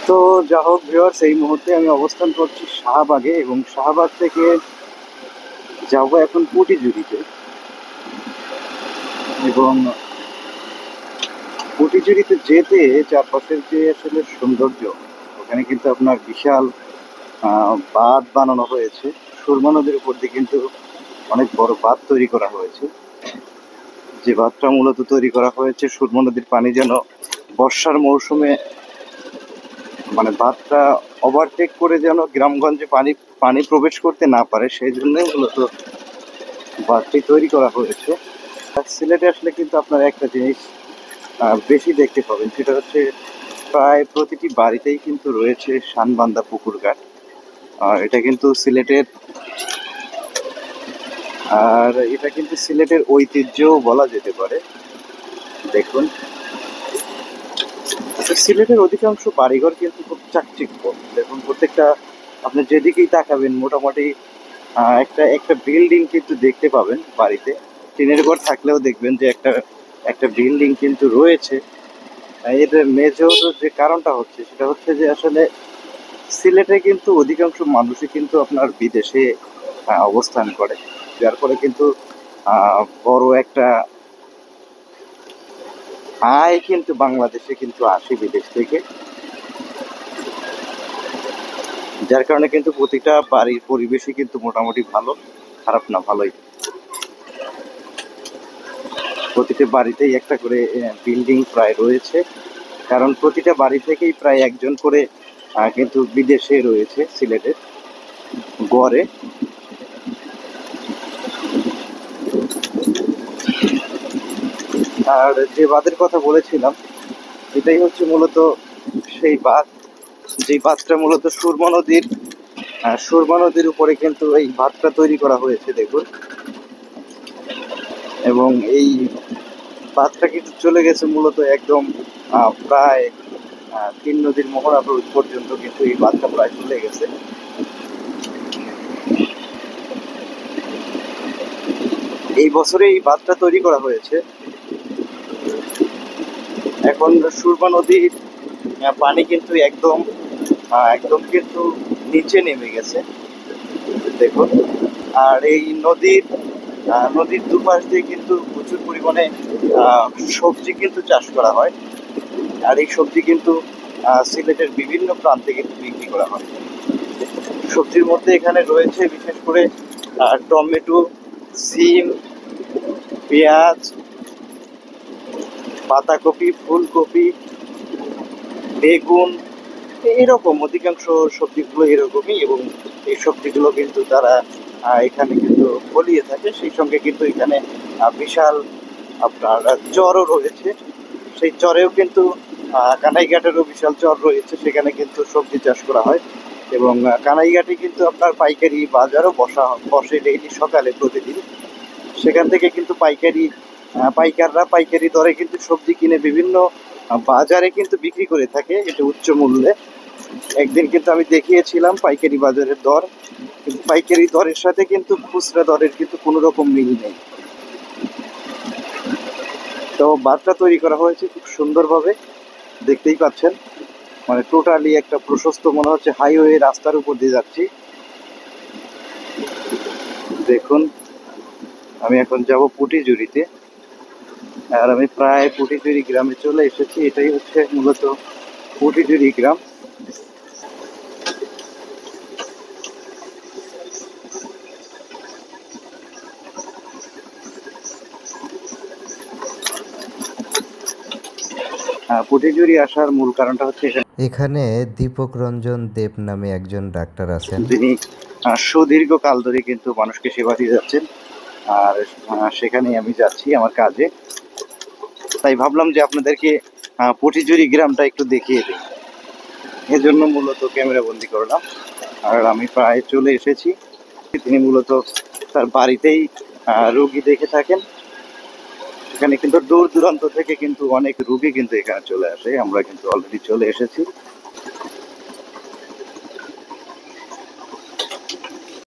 তো যা হোক ভিউয়ার্স, এই মুহূর্তে আমি অবস্থান করছি শাহবাগে এবং শাহবাগ থেকে যাব এখন পটিজুড়িতে। এবং পটিজুড়িতে যেতে চারপাশের যে আসলে সৌন্দর্য, ওখানে কিন্তু আপনার বিশাল বাঁধ বানানো হয়েছে। সুরমা নদীর উপর দিয়ে কিন্তু অনেক বড় বাঁধ তৈরি করা হয়েছে। যে বাঁধটা মূলত তৈরি করা হয়েছে সুরমা নদীর পানি যেন বর্ষার মৌসুমে মানে বাঁধটা ওভারটেক করে যেন গ্রামগঞ্জে পানি পানি প্রবেশ করতে না পারে, সেই জন্যই মূলত বাঁধটি তৈরি করা হয়েছে। আর সিলেটে আসলে কিন্তু আপনারা একটা জিনিস বেশি দেখতে পাবেন, সেটা হচ্ছে প্রায় প্রতিটি বাড়িতেই কিন্তু রয়েছে শানবান্দা পুকুর ঘাট। আর এটা কিন্তু সিলেটের ঐতিহ্য বলা যেতে পারে। দেখুন, সিলেটের অধিকাংশ বাড়িঘর কিন্তু খুব চাকচিক্য। দেখুন, প্রত্যেকটা আপনি যেদিকেই তাকাবেন মোটামুটি একটা একটা বিল্ডিং কিন্তু দেখতে পাবেন বাড়িতে। টিনের ঘর থাকলেও দেখবেন যে একটা একটা বিল্ডিং কিন্তু রয়েছে। এর মেজর যে কারণটা হচ্ছে সেটা হচ্ছে যে আসলে সিলেটে কিন্তু অধিকাংশ মানুষই কিন্তু আপনার বিদেশে অবস্থান করে, যার ফলে কিন্তু বড় একটা আয় কিন্তু বাংলাদেশে কিন্তু আসে বিদেশ থেকে। যার কারণে কিন্তু প্রতিটা বাড়ির পরিবেশই কিন্তু মোটামুটি ভালো, খারাপ না, ভালোই। প্রতিটা বাড়িতেই একটা করে বিল্ডিং প্রায় রয়েছে, কারণ প্রতিটা বাড়ি থেকেই প্রায় একজন করে কিন্তু বিদেশে রয়েছে সিলেটের গড়ে। আর যে বাঁধের কথা বলেছিলাম, এটাই হচ্ছে মূলত সেই বাঁধ, যে বাঁধটা মূলত সুরমা নদীর উপরে কিন্তু এই বাঁধটা তৈরি করা হয়েছে, দেখুন। এবং এই বাঁধটা কিন্তু চলে গেছে মূলত একদম প্রায় তিন নদীর মোহনা পর্যন্ত কিন্তু এই বাঁধটা প্রায় চলে গেছে। এই বছরে এই বাঁধটা তৈরি করা হয়েছে। এখন সুরমা নদীর পানি কিন্তু একদম একদম কিন্তু নিচে নেমে গেছে, দেখুন। আর এই নদীর দুপাশ দিয়ে কিন্তু প্রচুর পরিমাণে সবজি কিন্তু চাষ করা হয়। আর এই সবজি কিন্তু সিলেটের বিভিন্ন প্রান্তে কিন্তু বিক্রি করা হয়। সবজির মধ্যে এখানে রয়েছে বিশেষ করে টমেটো, সিম, পেঁয়াজ, পাতাকপি, ফুলকপি, বেগুন, এরকম অধিকাংশ সবজিগুলো এরকমই। এবং এই সবজিগুলো কিন্তু তারা এখানে কিন্তু ফলিয়ে থাকে। সেই সঙ্গে কিন্তু এখানে বিশাল আপনার চরও রয়েছে। সেই চরেও কিন্তু কানাইঘাটেরও বিশাল চর রয়েছে, সেখানে কিন্তু সবজি চাষ করা হয়। এবং কানাইঘাটে কিন্তু আপনার পাইকারি বাজারও বসে ডেইলি সকালে প্রতিদিন। সেখান থেকে কিন্তু পাইকাররা পাইকারি দরে কিন্তু সবজি কিনে বিভিন্ন বাজারে কিন্তু বিক্রি করে থাকে, এটা উচ্চ মূল্যে। একদিন কিন্তু আমি দেখিয়েছিলাম পাইকারি বাজারের দর, কিন্তু পাইকারি দরের সাথে কিন্তু খুচরা দরের কিন্তু কোনো রকম মিল নেই। তো বাঁধটা তৈরি করা হয়েছে খুব সুন্দরভাবে, দেখতেই পাচ্ছেন। মানে টোটালি একটা প্রশস্ত, মনে হচ্ছে হাইওয়ে রাস্তার উপর দিয়ে যাচ্ছি। দেখুন, আমি এখন যাব পটিজুড়িতে। আর আমি প্রায় পটিজুড়ি গ্রামে চলে এসেছি। এটাই হচ্ছে মূলত পটিজুড়ি গ্রাম। পটিজুড়ি আসার মূল কারণটা হচ্ছে এখানে দীপক রঞ্জন দেব নামে একজন ডাক্তার আছেন। তিনি সুদীর্ঘ কাল ধরে কিন্তু মানুষকে সেবা দিয়ে যাচ্ছেন। আর সেখানেই আমি যাচ্ছি আমার কাজে। তাই ভাবলাম যে আপনাদেরকে পটিজুড়ি গ্রামটা একটু দেখিয়ে দিই, এজন্য মূলত ক্যামেরা বন্দি করলাম। আর আমি প্রায় চলে এসেছি। তিনি মূলত তার বাড়িতেই রোগী দেখে থাকেন। এখানে কিন্তু দূর দূরান্ত থেকে কিন্তু অনেক রোগী কিন্তু এখানে চলে আসে। আমরা কিন্তু অলরেডি চলে এসেছি।